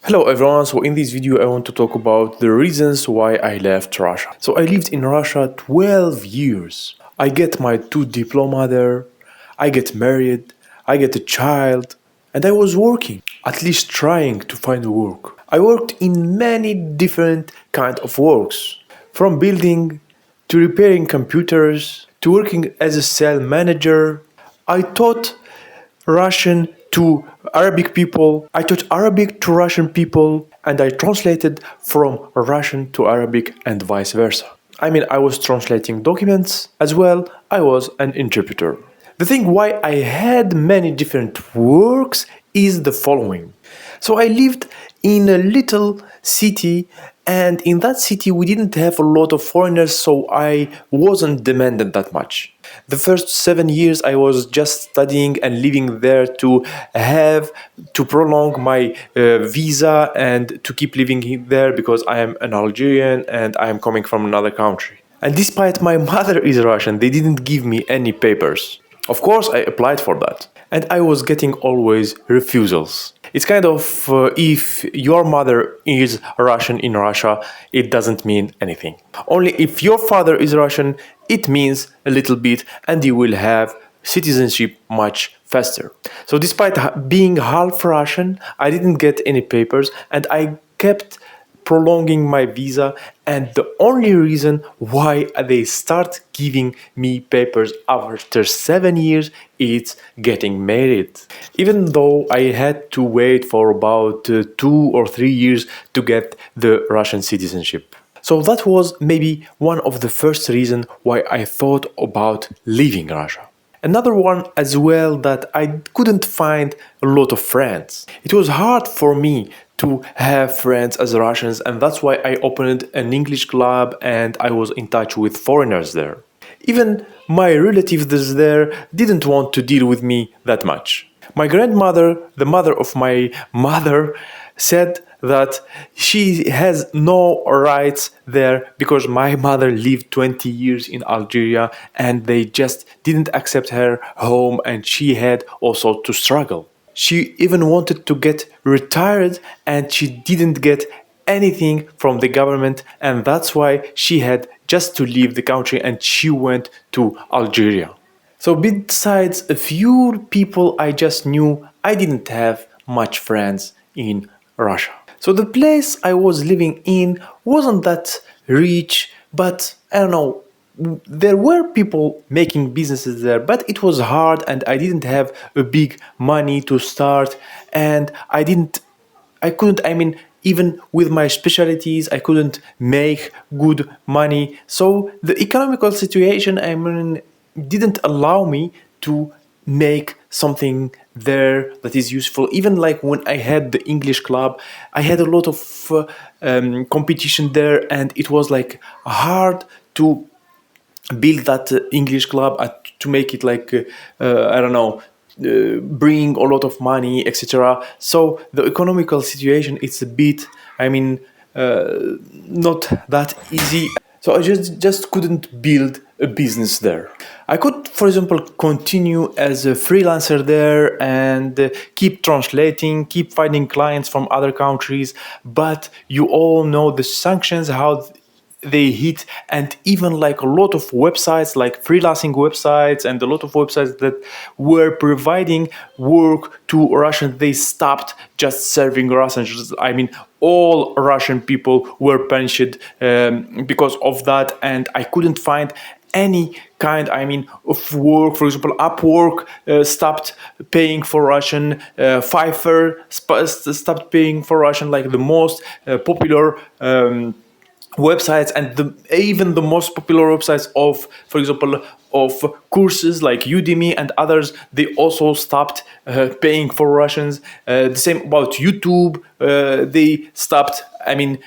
Hello everyone, so in this video I want to talk about the reasons why I left Russia. So I lived in Russia 12 years. I get my two diploma there, I get married, I get a child, and I was working, at least trying to find work. I worked in many different kind of works, from building to repairing computers to working as a sales manager. I taught Russian to Arabic people. I taught Arabic to Russian people and I translated from Russian to Arabic and vice versa. I mean, I was translating documents as well, I was an interpreter. The thing why I had many different works is the following. So I lived in a little city, and in that city we didn't have a lot of foreigners, so I wasn't demanded that much. The first 7 years I was just studying and living there to have to prolong my visa and to keep living there because I am an Algerian and I am coming from another country. And despite my mother is Russian, they didn't give me any papers. Of course, I applied for that, and I was getting always refusals. It's kind of if your mother is Russian in Russia, it doesn't mean anything. Only if your father is Russian, it means a little bit, and you will have citizenship much faster. So, despite being half Russian, I didn't get any papers, and I kept prolonging my visa, and the only reason why they start giving me papers after 7 years is getting married, even though I had to wait for about 2 or 3 years to get the Russian citizenship. So that was maybe one of the first reasons why I thought about leaving Russia. Another one as well, that I couldn't find a lot of friends. It was hard for me to have friends as Russians, and that's why I opened an English club and I was in touch with foreigners there. Even my relatives there didn't want to deal with me that much. My grandmother, the mother of my mother, said that she has no rights there because my mother lived 20 years in Algeria and they just didn't accept her home, and she had also to struggle. She even wanted to get retired and she didn't get anything from the government, and that's why she had just to leave the country and she went to Algeria. So, besides a few people I just knew, I didn't have much friends in Russia. So, the place I was living in wasn't that rich, but I don't know, there were people making businesses there, but it was hard and I didn't have a big money to start, and I couldn't, I mean, even with my specialties, I couldn't make good money. So the economical situation, I mean, didn't allow me to make something there that is useful. Even like when I had the English club, I had a lot of competition there, and it was like hard to build that English club to make it like I don't know, bring a lot of money, etc. So the economical situation it's a bit, I mean, not that easy. So I just couldn't build a business there. I could, for example, continue as a freelancer there and keep translating, keep finding clients from other countries. But you all know the sanctions, how they hit, and even like a lot of websites like freelancing websites and a lot of websites that were providing work to Russians, they stopped just serving Russians. I mean, all Russian people were punished because of that, and I couldn't find any kind, I mean, of work. For example, Upwork stopped paying for Russian, Fiverr stopped paying for Russian, like the most popular websites, and even the most popular websites of, for example, of courses like Udemy and others, they also stopped paying for Russians. The same about YouTube, they stopped, I mean,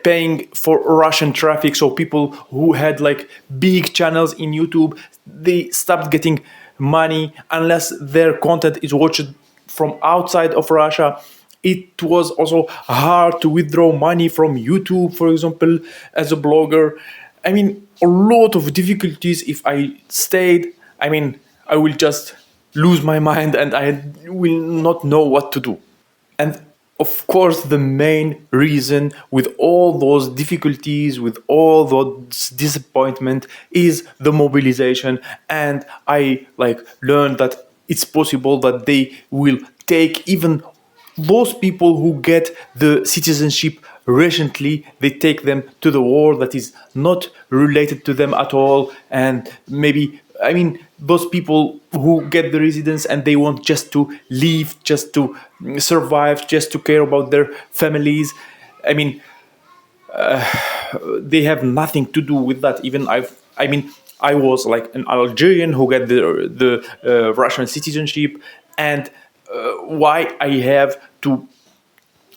paying for Russian traffic. So people who had like big channels in YouTube, they stopped getting money unless their content is watched from outside of Russia. It was also hard to withdraw money from YouTube, for example, as a blogger. I mean, a lot of difficulties. If I stayed, I mean, I will just lose my mind and I will not know what to do. And of course, the main reason with all those difficulties, with all those disappointment, is the mobilization. And I learned that it's possible that they will take even those people who get the citizenship recently, they take them to the war that is not related to them at all. And maybe, I mean, those people who get the residence and they want just to live, just to survive, just to care about their families. I mean, they have nothing to do with that. Even I mean, I was like an Algerian who got the Russian citizenship, and why I have to,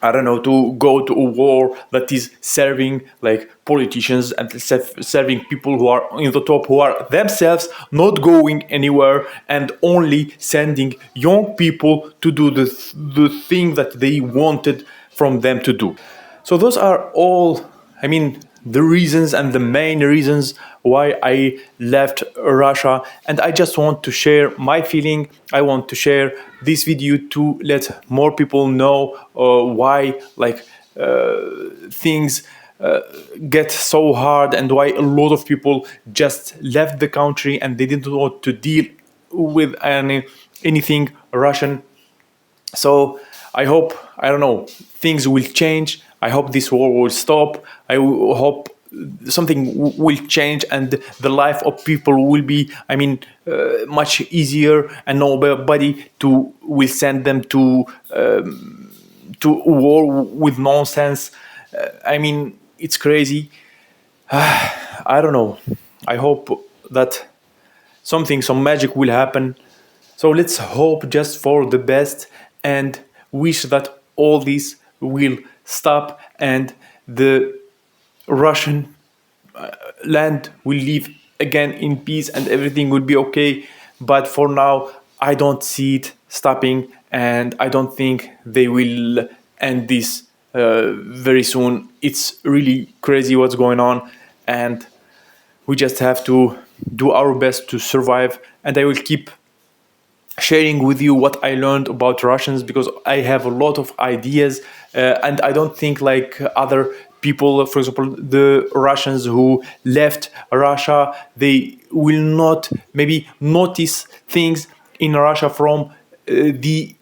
I don't know, to go to a war that is serving like politicians and serving people who are in the top, who are themselves not going anywhere and only sending young people to do the thing that they wanted from them to do. So those are all, I mean, the reasons and the main reasons why I left Russia. And I just want to share my feeling. I want to share this video to let more people know why things get so hard, and why a lot of people just left the country and they didn't want to deal with anything Russian. So I hope, I don't know, things will change. I hope this war will stop. Hope something will change and the life of people will be, I mean, much easier, and nobody to will send them to war with nonsense. I mean, it's crazy. I don't know. I hope that some magic will happen. So let's hope just for the best and wish that all this will stop and the Russian land will live again in peace and everything will be okay. But for now, I don't see it stopping, and I don't think they will end this very soon. It's really crazy what's going on, and we just have to do our best to survive. And I will keep sharing with you what I learned about Russians, because I have a lot of ideas, and I don't think like other people, for example, the Russians who left Russia, they will not maybe notice things in Russia from the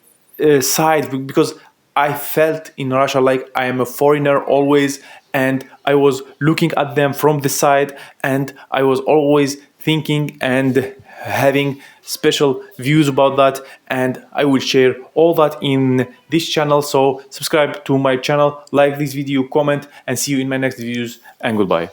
side, because I felt in Russia like I am a foreigner always, and I was looking at them from the side, and I was always thinking and having special views about that. And I will share all that in this channel. So subscribe to my channel, like this video, comment, and see you in my next videos, and goodbye.